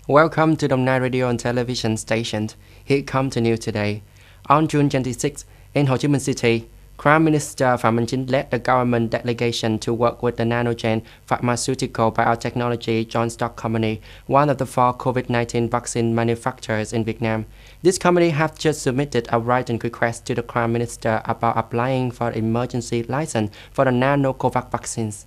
Welcome to Đồng Nai Radio and Television Station. Here come to news today. On June 26, in Ho Chi Minh City, Prime Minister Phạm Minh Chính led the government delegation to work with the Nanogen pharmaceutical biotechnology joint stock company, one of the 4 COVID-19 vaccine manufacturers in Vietnam. This company has just submitted a written request to the Prime Minister about applying for an emergency license for the nano-COVAX vaccines.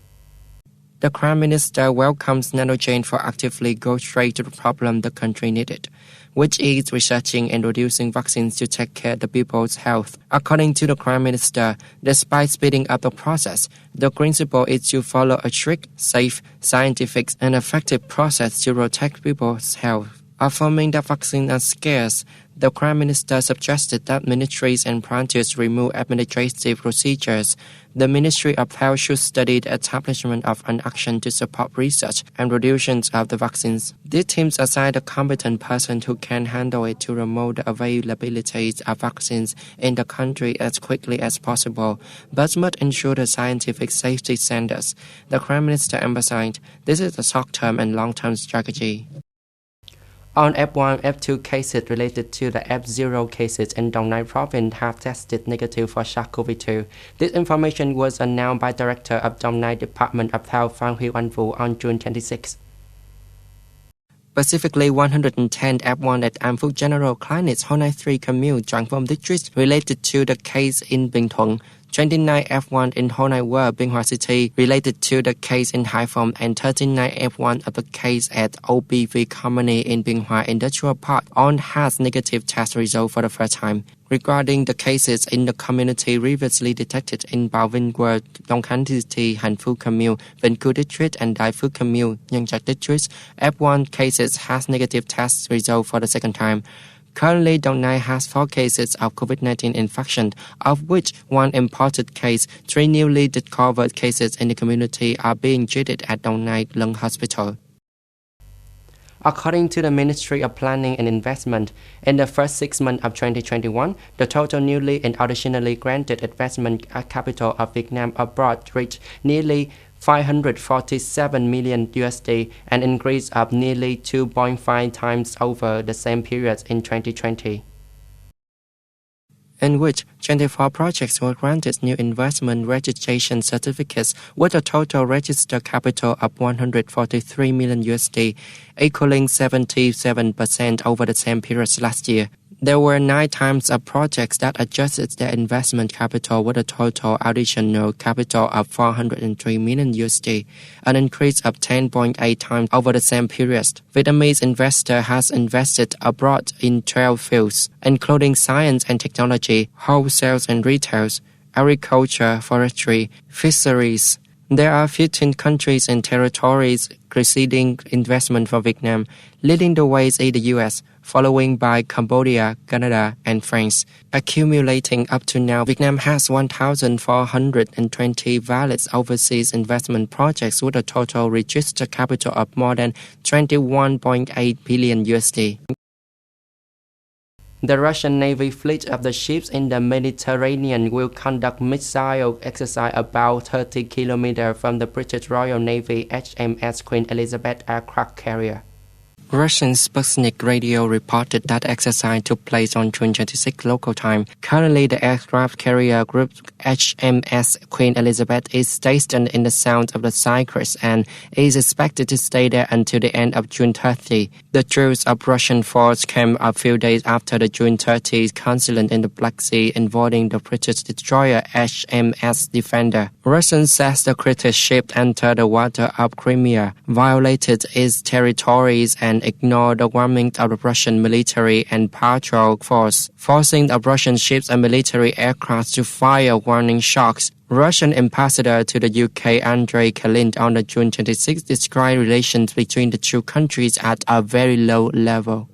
The Prime Minister welcomes Nanogen for actively go straight to the problem the country needed, which is researching and producing vaccines to take care of the people's health. According to the Prime Minister, despite speeding up the process, the principle is to follow a strict, safe, scientific, and effective process to protect people's health. Affirming that vaccines are scarce, the Prime Minister suggested that ministries and branches remove administrative procedures. The Ministry of Health should study the establishment of an action to support research and production of the vaccines. These teams assign a competent person who can handle it to promote the availability of vaccines in the country as quickly as possible, but must ensure the scientific safety standards. The Prime Minister emphasized this is a short-term and long-term strategy. All F1, F2 cases related to the F0 cases in Dong Nai province have tested negative for SARS-CoV-2. This information was announced by Director of Dong Nai Department of Health Phan Huy Oanh Vu on June 26. Specifically, 110 F1 at An Phúc General Clinics, Ho Nai 3 commune, Trang Phong district related to the case in Bình Thuận. 29 F1 in Ho Nai World, Binh Hoa City related to the case in Hai Phong, and 39 F1 of the case at OBV Company in Binh Hoa Industrial Park all has negative test result for the first time. Regarding the cases in the community previously detected in Bảo Vinh World, Long Khánh City, Hạnh Phúc Commune, Vĩnh Cửu District, and Đại Phước Commune, Nhân Trạch District, F1 cases has negative test result for the second time. Currently, Dong Nai has 4 cases of COVID-19 infection, of which 1 imported case. 3 newly discovered cases in the community are being treated at Dong Nai Lung Hospital. According to the Ministry of Planning and Investment, in the first 6 months of 2021, the total newly and additionally granted investment capital of Vietnam abroad reached nearly 547 million USD, an increase of nearly 2.5 times over the same period in 2020. In which 24 projects were granted new investment registration certificates with a total registered capital of 143 million USD, equaling 77% over the same period last year. There were 9 times of projects that adjusted their investment capital with a total additional capital of 403 million USD, an increase of 10.8 times over the same period. Vietnamese investor has invested abroad in 12 fields, including science and technology, wholesale and retails, agriculture, forestry, fisheries. There are 15 countries and territories receiving investment from Vietnam, leading the way is the US, following by Cambodia, Canada, and France. Accumulating up to now, Vietnam has 1,420 valid overseas investment projects with a total registered capital of more than 21.8 billion USD. The Russian Navy fleet of the ships in the Mediterranean will conduct missile exercise about 30 kilometers from the British Royal Navy HMS Queen Elizabeth aircraft carrier. Russian Sputnik Radio reported that exercise took place on June 26 local time. Currently, the aircraft carrier group HMS Queen Elizabeth is stationed in the south of the Cyprus and is expected to stay there until the end of June 30. The drills of Russian force came a few days after the June 30 incident in the Black Sea involving the British destroyer HMS Defender. Russia says the British ship entered the water of Crimea, violated its territories, and ignored the warning of the Russian military and patrol force, forcing the Russian ships and military aircraft to fire warning shots. Russian ambassador to the UK Andrei Kalin on the June 26 described relations between the two countries at a very low level.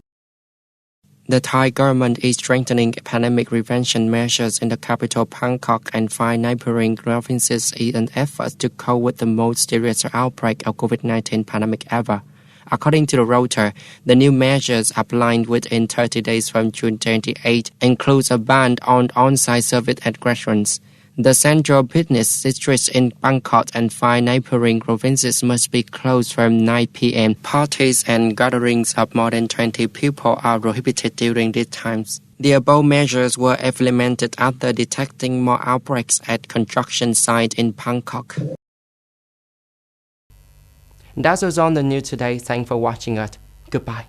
The Thai government is strengthening pandemic prevention measures in the capital Bangkok and 5 neighboring provinces in an effort to cope with the most serious outbreak of COVID-19 pandemic ever. According to the Reuters, the new measures applied within 30 days from June 28 includes a ban on on-site service at restaurants. The central business districts in Bangkok and 5 neighboring provinces must be closed from 9 p.m. Parties and gatherings of more than 20 people are prohibited during these times. The above measures were implemented after detecting more outbreaks at construction sites in Bangkok. That was on the news today. Thanks for watching it. Goodbye.